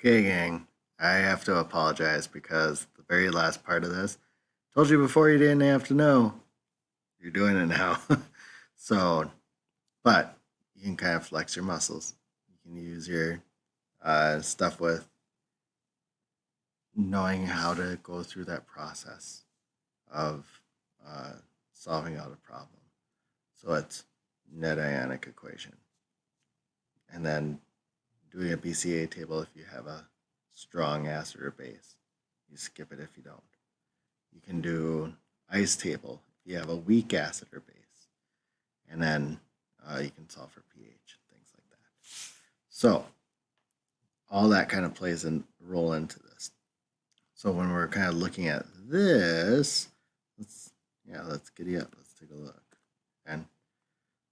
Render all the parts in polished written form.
Okay, gang, I have to apologize because the very last part of this told you before you didn't have to know. You're doing it now. So, but you can kind of flex your muscles. You can use your stuff with knowing how to go through that process of uh, solving out a problem. So it's net ionic equation. And then doing a BCA table if you have a strong acid or base. You skip it if you don't. You can do ice table if you have a weak acid or base. And then you can solve for pH and things like that. So all that kind of plays a role into this. So when we're kind of looking at this, let's giddy up. Let's take a look. And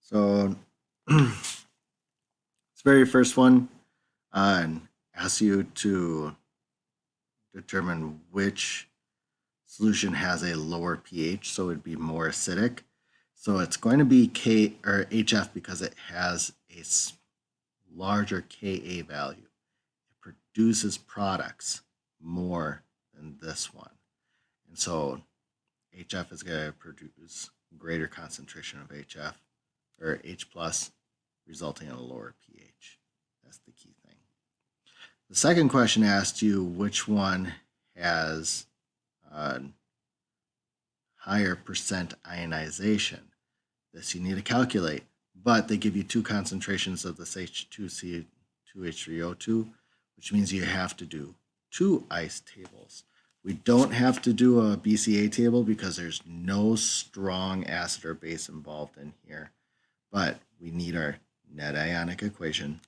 so this very first one asks you to determine which solution has a lower pH, so it'd be more acidic. So it's going to be K or HF because it has a larger Ka value. It produces products more than this one. And so HF is going to produce greater concentration of HF or H plus, resulting in a lower pH. That's the key thing. The second question asked you which one has higher percent ionization. This you need to calculate, but they give you two concentrations of this H2C2H3O2, which means you have to do two ice tables. We don't have to do a BCA table because there's no strong acid or base involved in here, but we need our net ionic equation,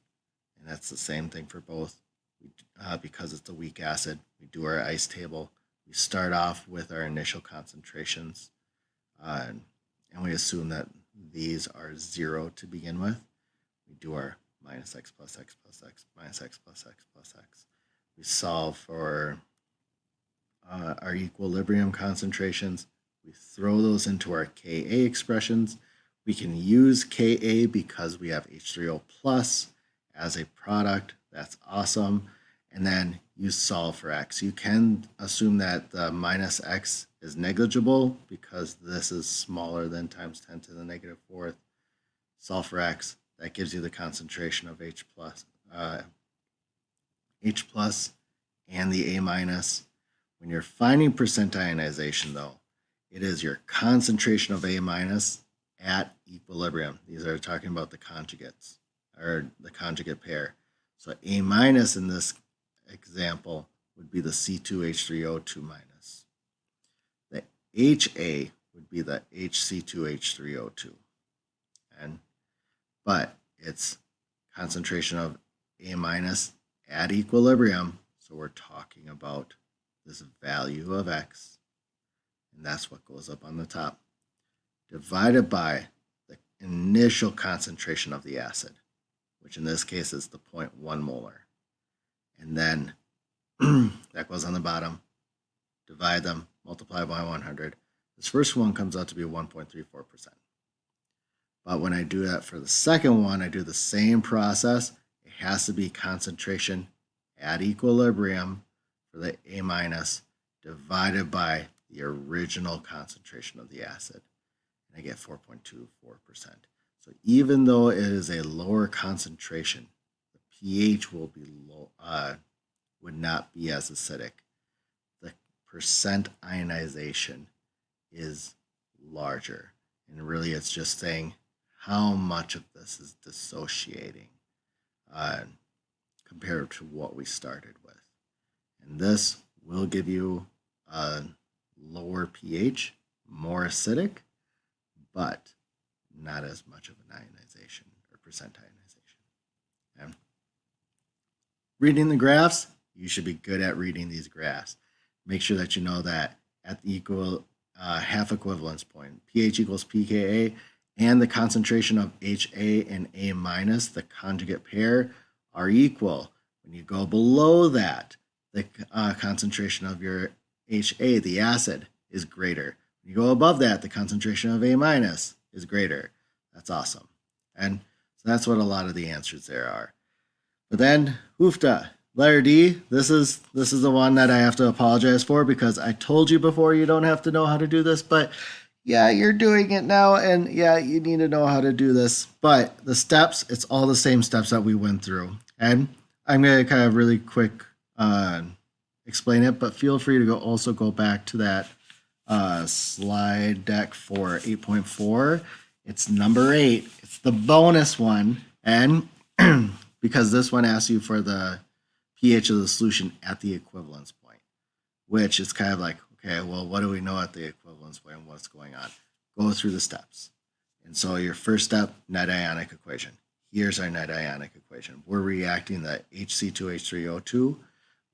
and that's the same thing for both. Because it's a weak acid, we do our ice table. We start off with our initial concentrations, and we assume that these are 0 to begin with. We do our minus x plus x plus x minus x plus x plus x. We solve for our equilibrium concentrations. We throw those into our Ka expressions. We can use Ka because we have H3O plus as a product. That's awesome. And then you solve for x. You can assume that the minus x is negligible because this is smaller than times 10 to the negative fourth. Solve for x. That gives you the concentration of H plus and the A minus. When you're finding percent ionization, though, it is your concentration of A minus at equilibrium. These are talking about the conjugates, or the conjugate pair. So A minus in this example would be the C2H3O2 minus. The HA would be the HC2H3O2. But it's concentration of A minus at equilibrium, so we're talking about this value of x, and that's what goes up on the top, divided by the initial concentration of the acid, which in this case is the 0.1 molar. And then that goes on the bottom, divide them, multiply by 100. This first one comes out to be 1.34%. But when I do that for the second one, I do the same process. It has to be concentration at equilibrium for the A minus divided by the original concentration of the acid. And I get 4.24%. So even though it is a lower concentration, the pH will be low, would not be as acidic. The percent ionization is larger. And really it's just saying how much of this is dissociating compared to what we started with. And this will give you a lower pH, more acidic, but not as much of an ionization or percent ionization. And reading the graphs, you should be good at reading these graphs. Make sure that you know that at the equal half equivalence point, pH equals pKa, and the concentration of HA and A minus, the conjugate pair, are equal. When you go below that, the concentration of your HA, the acid, is greater. When you go above that, the concentration of A minus is greater. That's awesome. And so that's what a lot of the answers there are. But then, hoofda, Letter D, this is the one that I have to apologize for because I told you before you don't have to know how to do this, but yeah, you're doing it now, and yeah, you need to know how to do this. But the steps, it's all the same steps that we went through. And I'm going to kind of really quick explain it, but feel free to also go back to that slide deck for 8.4. It's number 8. It's the bonus one. And because this one asks you for the pH of the solution at the equivalence point, which is kind of like, okay, well, what do we know at the equivalence point and what's going on? Go through the steps. And so your first step, net ionic equation. Here's our net ionic equation. We're reacting the Hc2H3O2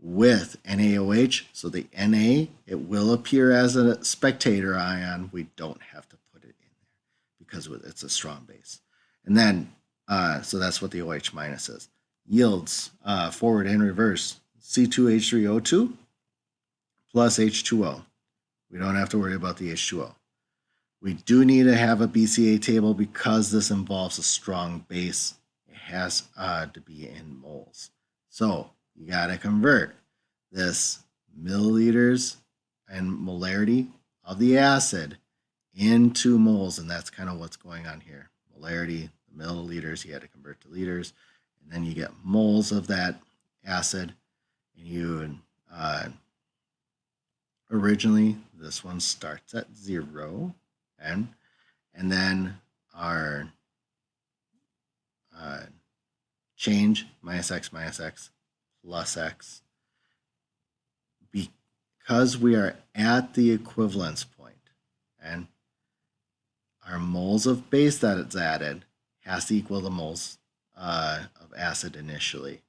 with NaOH. So the Na, it will appear as a spectator ion. We don't have to put it in there because it's a strong base. And then, so that's what the OH minus is. Yields forward and reverse C2H3O2 plus H2O. We don't have to worry about the H2O. We do need to have a BCA table because this involves a strong base. It has to be in moles. So you got to convert this milliliters and molarity of the acid into moles, and that's kind of what's going on here. Molarity, the milliliters, you had to convert to liters, and then you get moles of that acid, and you originally this one starts at 0, and then our change minus x plus x, because we are at the equivalence point, and our moles of base that it's added has to equal the moles of acid initially.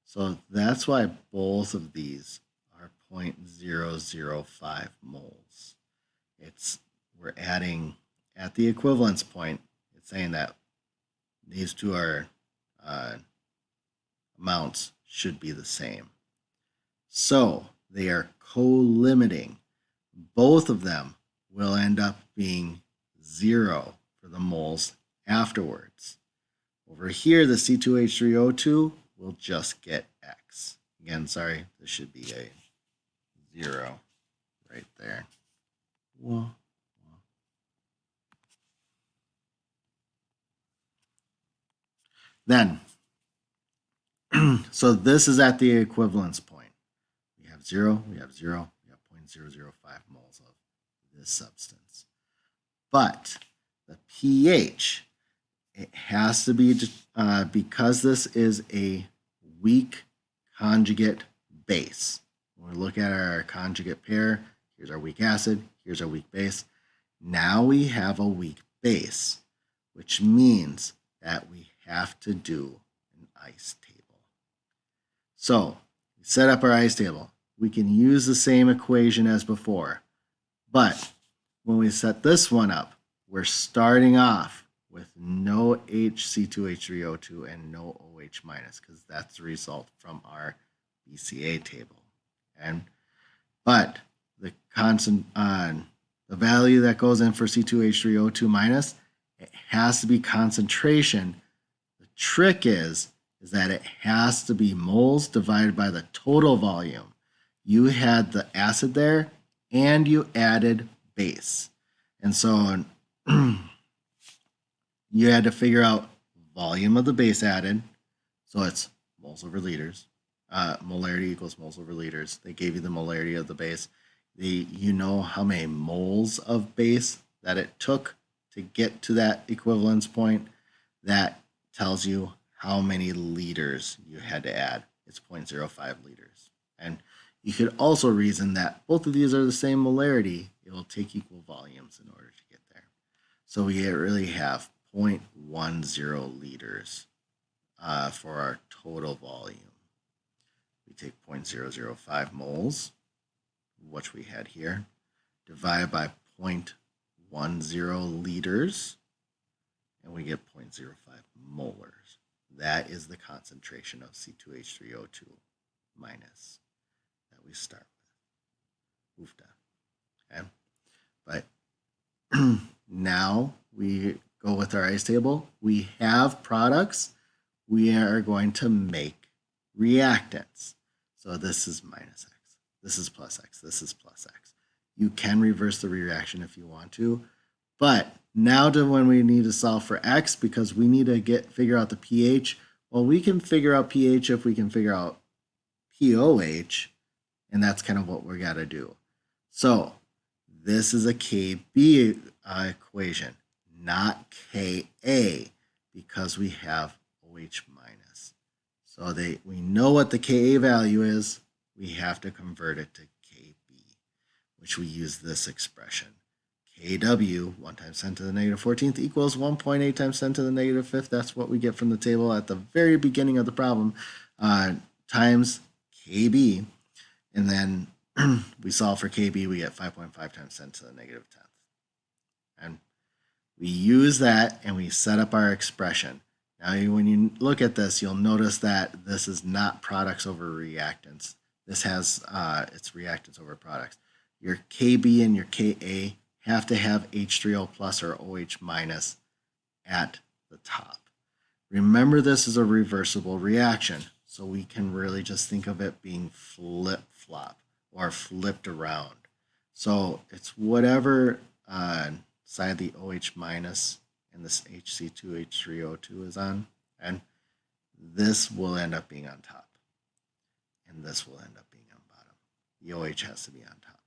So that's why both of these are 0.005 moles. We're adding at the equivalence point. It's saying that these two are amounts should be the same. So they are co-limiting. Both of them will end up being 0 for the moles afterwards. Over here, the C2H3O2 will just get X. Again, sorry, this should be a 0 right there. Whoa. Then, so this is at the equivalence point. We have 0, we have 0, we have 0.005 moles of this substance. But the pH, it has to be, because this is a weak conjugate base. When we look at our conjugate pair, here's our weak acid, here's our weak base. Now we have a weak base, which means that we have to do an ice table. So we set up our ice table. We can use the same equation as before, but when we set this one up, we're starting off with no HC2H3O2 and no OH minus, because that's the result from our BCA table. But the the value that goes in for C2H3O2 minus, it has to be concentration. The trick is that it has to be moles divided by the total volume. You had the acid there and you added base. And so you had to figure out volume of the base added. So it's moles over liters. Molarity equals moles over liters. They gave you the molarity of the base. You know how many moles of base that it took to get to that equivalence point. That tells you how many liters you had to add. It's 0.05 liters. And you could also reason that both of these are the same molarity. It will take equal volumes in order to get there. So we really have 0.10 liters for our total volume. We take 0.005 moles, which we had here, divided by 0.10 liters, and we get 0.05 molars. That is the concentration of C2H3O2 minus that we start with. Okay? But now we go with our ice table. We have products we are going to make reactants. So this is minus x, this is plus x, this is plus x. You can reverse the reaction if you want to, but now to when we need to solve for x, because we need to figure out the pH. Well, we can figure out pH if we can figure out pOH, and that's kind of what we got to do. So this is a Kb equation, not Ka, because we have OH minus. So we know what the Ka value is. We have to convert it to Kb, which we use this expression. Kw, 1 times 10 to the negative 14th equals 1.8 times 10 to the negative 5th. That's what we get from the table at the very beginning of the problem, times Kb. And then we solve for Kb, we get 5.5 times 10 to the negative 10th. And we use that and we set up our expression. Now, when you look at this, you'll notice that this is not products over reactants. This has its reactants over products. Your Kb and your Ka have to have H3O plus or OH minus at the top. Remember, this is a reversible reaction, so we can really just think of it being flip-flop or flipped around. So it's whatever side the OH minus and this HC2H3O2 is on, and this will end up being on top, and this will end up being on bottom. The OH has to be on top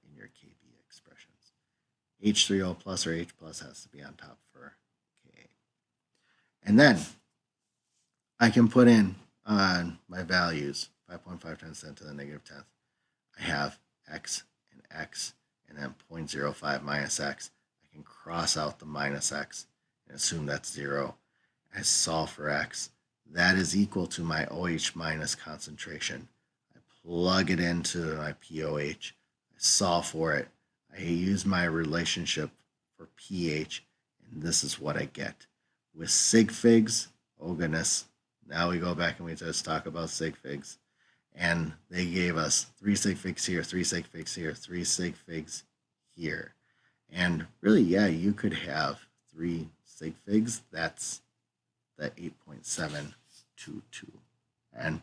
in your Kb expressions. H3O plus or H plus has to be on top for Ka. And then I can put in my values, 5.5 times 10 to the negative 10th. I have x, and then 0.05 minus x. I can cross out the minus x and assume that's 0. I solve for x. That is equal to my OH minus concentration. I plug it into my pOH. I solve for it. I use my relationship for pH, and this is what I get. With sig figs, oh goodness, now we go back and we just talk about sig figs. And they gave us 3 sig figs here, 3 sig figs here, 3 sig figs here. And really, yeah, you could have 3 sig figs. That's the 8.722. And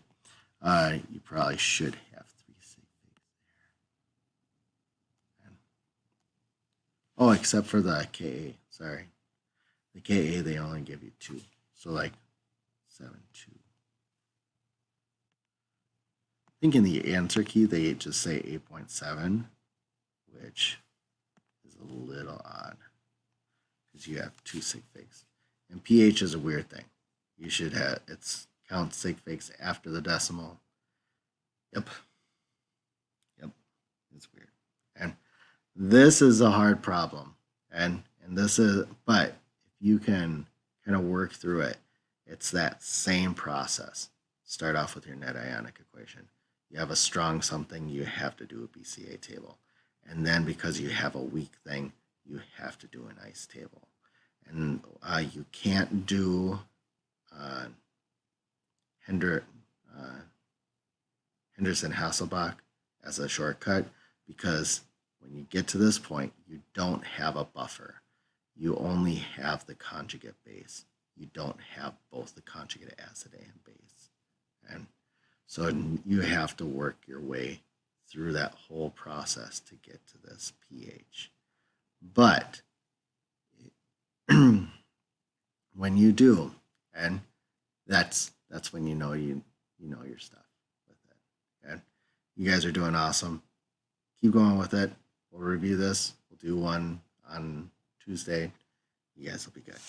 you probably should have 3 sig figs there. Oh, except for the Ka, sorry. The Ka, they only give you 2. So like 7, 2. I think in the answer key, they just say 8.7, which is a little odd because you have 2 sig figs. And pH is a weird thing. You should have, it's count sig figs after the decimal. Yep, it's weird. And this is a hard problem. And this is, but if you can kind of work through it, it's that same process. Start off with your net ionic equation. You have a strong something, you have to do a BCA table. And then because you have a weak thing, you have to do an ice table. And you can't do Henderson-Hasselbalch as a shortcut because when you get to this point, you don't have a buffer. You only have the conjugate base. You don't have both the conjugate acid and base. And so you have to work your way through that whole process to get to this pH. But when you do, and that's when you know your stuff with it. And you guys are doing awesome. Keep going with it. We'll review this. We'll do one on Tuesday. You guys will be good.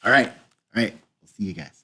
All right. We'll see you guys.